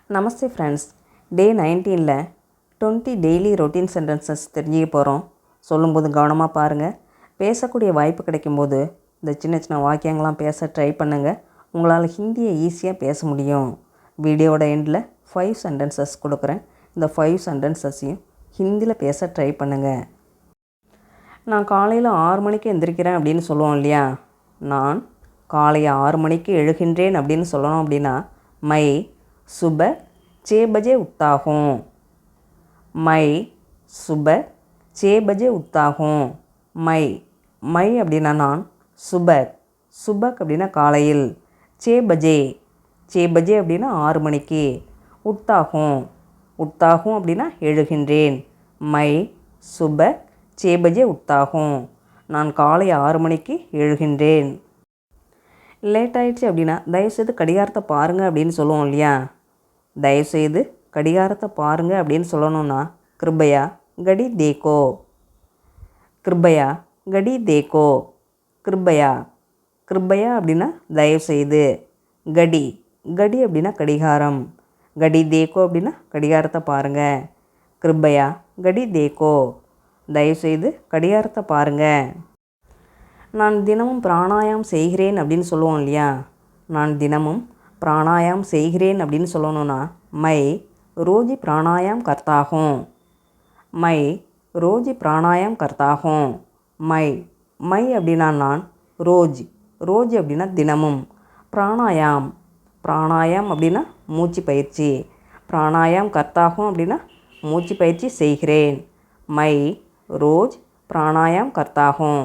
நமஸ்தே friends. டே 19ல் 20 daily routine sentences தெரிஞ்சுக்க போகிறோம். சொல்லும்போது கவனமாக பாருங்கள். பேசக்கூடிய வாய்ப்பு கிடைக்கும்போது இந்த சின்ன சின்ன வாக்கியங்கள்லாம் பேச ட்ரை பண்ணுங்கள். உங்களால் ஹிந்தியை ஈஸியாக பேச முடியும். வீடியோட எண்டில் 5 சென்டென்சஸ் கொடுக்குறேன். இந்த 5 சென்டென்சஸையும் ஹிந்தியில் பேச ட்ரை பண்ணுங்கள். நான் காலையில் 6 மணிக்கு எந்திரிக்கிறேன் அப்படின்னு சொல்லுவோம் இல்லையா? நான் காலை 6 மணிக்கு எழுகின்றேன் அப்படின்னு சொல்லணும் அப்படின்னா மை सुबह 6 बजे उठता हूँ. मैं सुबह 6 बजे उठता हूँ. மை அப்படின்னா நான், சுபக் அப்படின்னா காலையில், 6 பஜே அப்படின்னா 6 மணிக்கு, உட்தாகும் அப்படின்னா எழுகின்றேன். மை சுபக் 6 பஜே உட்தாகும். நான் காலை 6 மணிக்கு எழுகின்றேன். லேட் ஆகிடுச்சு அப்படின்னா தயவுசெய்து கடிகாரத்தை பாருங்கள் அப்படின்னு சொல்லுவோம் இல்லையா? தயவுசெய்து கடிகாரத்தை பாருங்கள் அப்படின்னு சொல்லணும்னா கிருபையா கடி தேக்கோ. கிருபையா அப்படின்னா தயவுசெய்து. கடி அப்படின்னா கடிகாரம். கடி தேக்கோ அப்படின்னா கடிகாரத்தை பாருங்கள். கிருபையா கடி தேக்கோ, தயவுசெய்து கடிகாரத்தை பாருங்கள். நான் தினமும் பிராணாயாம் செய்கிறேன் அப்படின்னு சொல்லுவோம் இல்லையா? நான் தினமும் பிராணாயாம் செய்கிறேன் அப்படின்னு சொல்லணும்னா மை ரோஜி பிராணாயாம் கர்த்தாகும். மை அப்படின்னா நான், ரோஜ் அப்படின்னா தினமும், பிராணாயாம் அப்படின்னா மூச்சு பயிற்சி, பிராணாயாம் கர்த்தாகும் அப்படின்னா மூச்சு பயிற்சி செய்கிறேன். மை ரோஜ் பிராணாயாம் கர்த்தாகும்.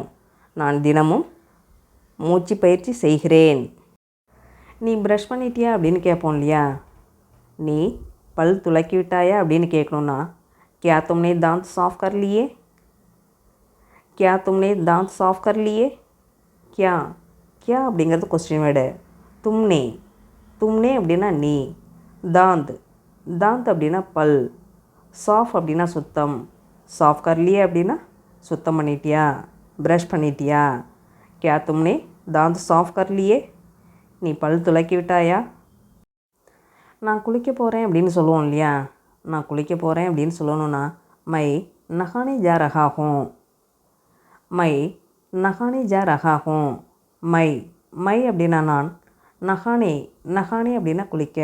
நான் தினமும் மூச்சு பயிற்சி செய்கிறேன். நீ ப்ரஷ் பண்ணிட்டியா அப்படின்னு கேட்போம் இல்லையா? நீ பல் துலக்கி விட்டாயா அப்படின்னு கேட்கணுன்னா क्या तुमने दांत साफ़ कर लिए? क्या அப்படிங்கிறது கொஸ்டின் வேர்டு. தும்னே அப்படின்னா நீ, தாந்த் அப்படின்னா பல், சாஃப் அப்படின்னா சுத்தம், சாஃப் கர்லியே அப்படின்னா சுத்தம் பண்ணிட்டியா, ப்ரஷ் பண்ணிட்டியா. क्या तुमने दांत साफ़ कर लिए? நீ பல் துலக்கி விட்டாயா? நான் குளிக்க போகிறேன் அப்படின்னு சொல்லுவோம் இல்லையா? நான் குளிக்க போகிறேன் அப்படின்னு சொல்லணும்னா my நஹானே Jha Raha whom. My அப்படின்னா நான், நஹானே அப்படின்னா குளிக்க,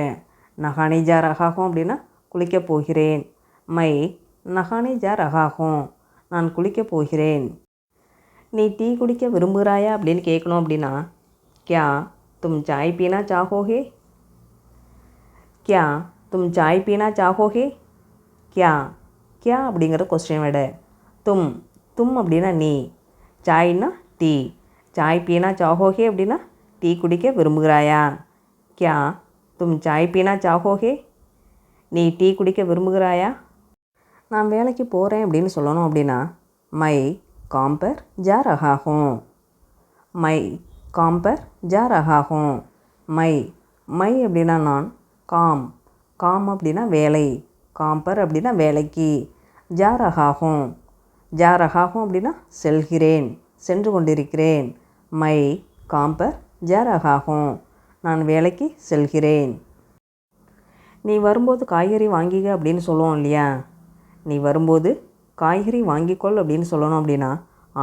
நஹானே ஜா ரஹா ஹூம் அப்படின்னா குளிக்க போகிறேன். மை நஹானே ஜா ரஹா ஹூம், நான் குளிக்க போகிறேன். நீ டீ குடிக்க விரும்புகிறாயா அப்படின்னு கேட்கணும் அப்படின்னா क्या तुम चाय पीना चाहोगे? क्या அப்படிங்கிறது கொஸ்டின் வேர்டு. தும் அப்படின்னா நீ, சாய்னா டீ, சாய் பீனா சாஹோகே அப்படின்னா டீ குடிக்க விரும்புகிறாயா. क्या तुम चाय पीना चाहोगे? நீ டீ குடிக்க விரும்புகிறாயா? நான் வேலைக்கு போகிறேன் அப்படின்னு சொல்லணும் அப்படின்னா மை काम पर जा रहा हूँ. மை அப்படின்னா நான், காம் அப்படின்னா வேலை, காம்பர் அப்படின்னா வேலைக்கு, ஜா ரஹா ஹூம் அப்படின்னா செல்கிறேன், சென்று கொண்டிருக்கிறேன். மை காம்பர் ஜா ரஹா ஹூம், நான் வேலைக்கு செல்கிறேன். நீ வரும்போது காய்கறி வாங்கிக்க அப்படின்னு சொல்லுவோம் இல்லையா? நீ வரும்போது காய்கறி வாங்கிக்கொள் அப்படின்னு சொல்லணும் அப்படின்னா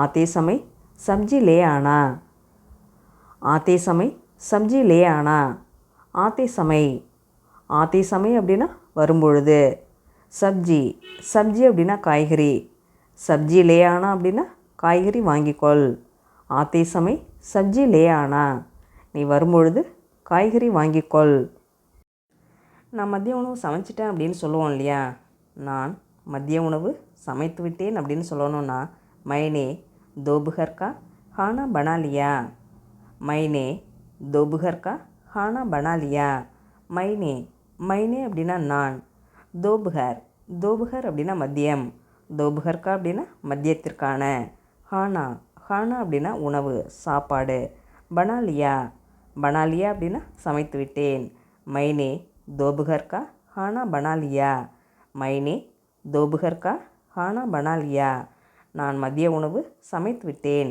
ஆத்தே சமை சப்ஜி லே ஆனா. ஆத்தே சமை அப்படின்னா வரும்பொழுது, சப்ஜி அப்படின்னா காய்கறி, சப்ஜி லே ஆனா அப்படின்னா காய்கறி வாங்கிக்கொள். ஆத்தே சமை சப்ஜி லே ஆனா, நீ வரும்பொழுது காய்கறி வாங்கிக்கொள். நான் மதிய உணவு சமைச்சிட்டேன் அப்படின்னு சொல்லுவோம் இல்லையா? நான் மதிய உணவு சமைத்து விட்டேன் அப்படின்னு சொல்லணும்னா மைனே दोपहर का खाना बना लिया. மைனே அப்படின்னா நான், दोपहर அப்படின்னா மதியம், दोपहर का அப்படின்னா மதியத்திற்கான, खाना அப்படின்னா உணவு சாப்பாடு, बना लिया அப்படின்னா சமைத்து விட்டேன். மைனே दोपहर का खाना बना लिया. दोपहर का खाना बना लिया. நான் மதிய உணவு சமைத்து விட்டேன்.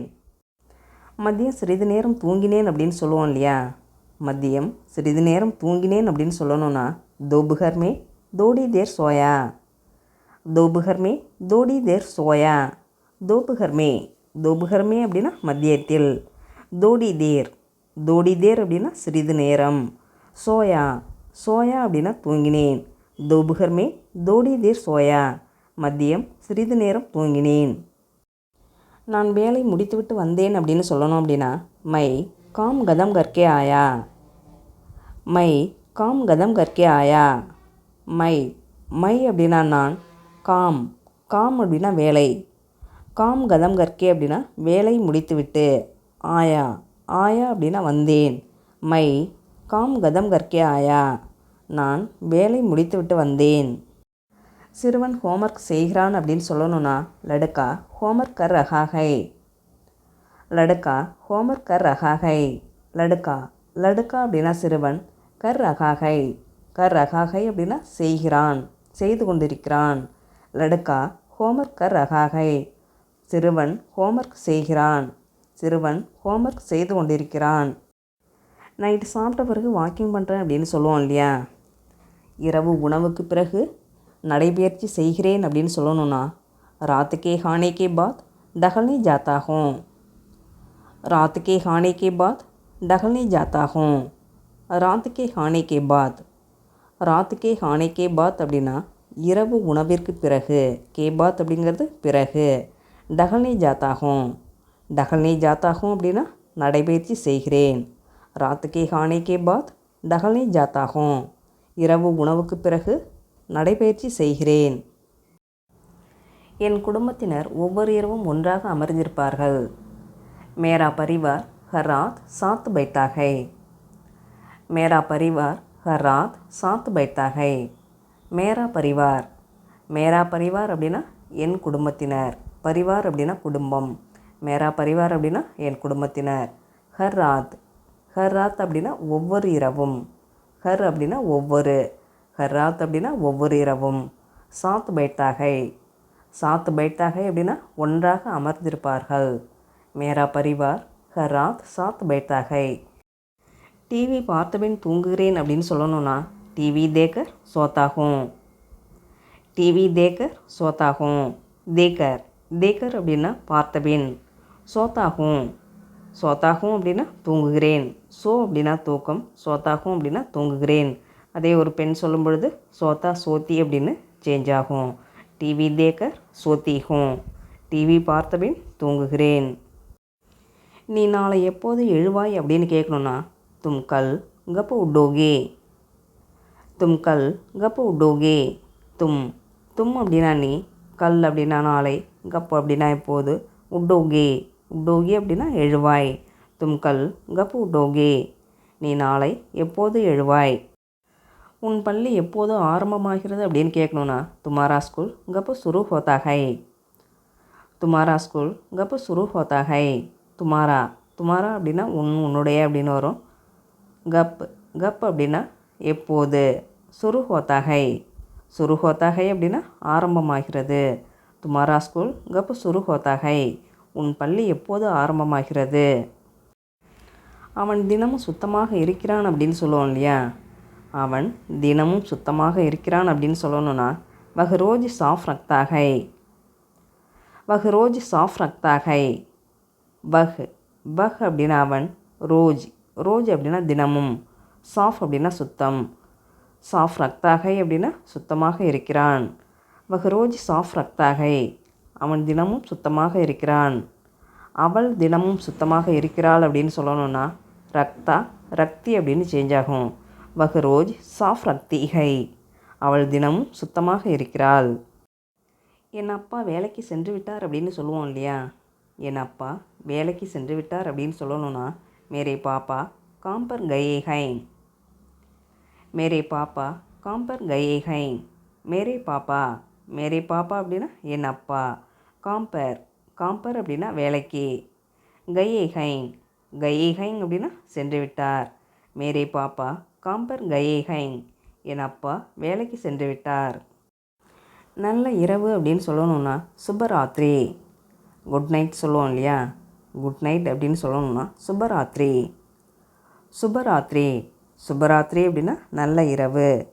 மதியம் சிறிது நேரம் தூங்கினேன் அப்படின்னு சொல்லுவோம் இல்லையா? மதியம் சிறிது நேரம் தூங்கினேன் அப்படின்னு சொல்லணும்னா दोपहर में थोड़ी देर सोया. दोपहर में थोड़ी देर सोया. दोपहर में அப்படின்னா மதியத்தில். தோடி தேர் அப்படின்னா சிறிது நேரம். சோயா அப்படின்னா தூங்கினேன். दोपहर में थोड़ी देर सोया. மதியம் சிறிது நேரம் தூங்கினேன். நான் வேலை முடித்துவிட்டு வந்தேன் அப்படின்னு சொல்லணும் அப்படின்னா மை காம் கதம் கற்கே ஆயா. மை காம் கதம் கற்கே ஆயா. மை அப்படின்னா நான். காம் அப்படின்னா வேலை. காம் கதம் கற்கே அப்படின்னா வேலை முடித்துவிட்டு. ஆயா அப்படின்னா வந்தேன். மை காம் கதம் கற்கே ஆயா. நான் வேலை முடித்துவிட்டு வந்தேன். சிறுவன் ஹோம்ஒர்க் செய்கிறான் அப்படின்னு சொல்லணும்னா லடுக்கா ஹோம்ஒர்க் கர் ரஹா ஹை. லடுக்கா ஹோம்ஒர்க் கர் ரஹா ஹை. லடுக்கா அப்படின்னா சிறுவன். கர் ரஹா ஹை அப்படின்னா செய்கிறான், செய்து கொண்டிருக்கிறான். லடுக்கா ஹோம்ஒர்க் கர் ரஹா ஹை. சிறுவன் ஹோம்ஒர்க் செய்கிறான், சிறுவன் ஹோம்ஒர்க் செய்து கொண்டிருக்கிறான். நைட்டு சாப்பிட்ட பிறகு வாக்கிங் பண்ணுறேன் அப்படின்னு சொல்லுவோம் இல்லையா. இரவு உணவுக்கு பிறகு நடைபயிற்சி செய்கிறேன் அப்படின்னு சொல்லணும்னா रात के खाने के बाद टहलने जाता हूँ. रात के खाने के बाद टहलने जाता हूँ. रात के खाने के बाद அப்படின்னா இரவு உணவிற்கு பிறகு. கேபாத் அப்படிங்கிறது பிறகு. டஹல்னே ஜாத்தாகும். அப்படின்னா நடைபயிற்சி செய்கிறேன். ராத் கே खाने के बाद டஹல்னே ஜாத்தாகும். இரவு உணவுக்கு பிறகு நடைபயிற்சி செய்கிறேன். என் குடும்பத்தினர் ஒவ்வொரு இரவும் ஒன்றாக அமர்ந்திருப்பார்கள். மேரா பரிவார் ஹர் ராத் சாத் பைத்தா ஹை. மேரா பரிவார் ஹர் ராத் சாத் பைத்தா ஹை. மேரா பரிவார் அப்படின்னா என் குடும்பத்தினர். பரிவார் அப்படின்னா குடும்பம். மேரா பரிவார் அப்படின்னா என் குடும்பத்தினர். ஹர் ராத் அப்படின்னா ஒவ்வொரு இரவும். ஹர் அப்படின்னா ஒவ்வொரு. ஹர் ராத் அப்படின்னா ஒவ்வொரு இரவும். சாத் பைத்தா ஹை அப்படின்னா ஒன்றாக அமர்ந்திருப்பார்கள். மேரா பரிவார் ஹர் ராத் சாத் பைத்தா ஹை. டிவி பார்த்தபின் தூங்குகிறேன் அப்படின்னு சொல்லணும்னா டிவி தேக்கர் சோத்தாகும். தேக்கர் அப்படின்னா பார்த்தபின். சோத்தாகும் அப்படின்னா தூங்குகிறேன். அப்படின்னா தூக்கம். சோத்தாகும் அப்படின்னா தூங்குகிறேன். அதே ஒரு பெண் சொல்லும் பொழுது சோத்தா சோத்தி அப்படின்னு சேஞ்ச் ஆகும். டிவி தேக்கர் சோத்தி ஹூம். டிவி பார்த்தபின் தூங்குகிறேன். நீ நாளை எப்போது எழுவாய் அப்படின்னு கேட்கணுன்னா தும் கல் கப் உட்டோகே. தும் அப்படின்னா நீ. கல் அப்படின்னா நாளை. கப் அப்படின்னா எப்போது. உட்டோகே அப்படின்னா எழுவாய். தும் கல் கப் உட்டோகே. நீ நாளை எப்போது எழுவாய். உன் பள்ளி எப்போது ஆரம்பமாகிறது அப்படின்னு கேட்கணுன்னா துமாரா ஸ்கூல் கப் சுரு ஹோத்தா ஹை. துமாரா அப்படின்னா உன்னுடைய அப்படின்னு வரும். கப் அப்படின்னா எப்போது. சுரு ஹோத்தா ஹை அப்படின்னா ஆரம்பமாகிறது. துமாரா ஸ்கூல் கப் சுரு ஹோத்தா ஹை. உன் பள்ளி எப்போது ஆரம்பமாகிறது. அவன் தினமும் சுத்தமாக இருக்கிறான் அப்படின்னு சொல்லுவோம் இல்லையா. அவன் தினமும் சுத்தமாக இருக்கிறான் அப்படின்னு சொல்லணும்னா வஹ் ரோஜ் சாஃப் ரக்தா ஹை. வஹ் அப்படின்னா அவன். ரோஜ் அப்படின்னா தினமும். சாஃப் அப்படின்னா சுத்தம். சாஃப் ரக்தா ஹை அப்படின்னா சுத்தமாக இருக்கிறான். வஹ் ரோஜ் சாஃப் ரக்தா ஹை. அவன் தினமும் சுத்தமாக இருக்கிறான். அவள் தினமும் சுத்தமாக இருக்கிறாள் அப்படின்னு சொல்லணும்னா ரக்தி அப்படின்னு சேஞ்ச் ஆகும். வஹ் ரோஜ் சாஃப் ரக்தி ஹை. அவள் தினமும் சுத்தமாக இருக்கிறாள். என் அப்பா வேலைக்கு சென்று விட்டார் அப்படின்னு சொல்லுவோம் இல்லையா. என் அப்பா வேலைக்கு சென்று விட்டார் அப்படின்னு சொல்லணும்னா மேரே பாப்பா காம் பர் கயே ஹை. மேரே பாப்பா அப்படின்னா என் அப்பா. காம்பர் அப்படின்னா வேலைக்கு. கயே ஹைங் அப்படின்னா சென்று விட்டார். மேரே பாப்பா காம்பர் கயே ஹைங். என் அப்பா வேலைக்கு சென்று விட்டார். நல்ல இரவு அப்படின்னு சொல்லணும்னா சுபராத்திரி. குட் நைட் சொல்லுவோம் இல்லையா. குட் நைட் அப்படின்னு சொல்லணும்னா சுபராத்திரி. சுபராத்திரி. சுபராத்திரி அப்படின்னா நல்ல இரவு.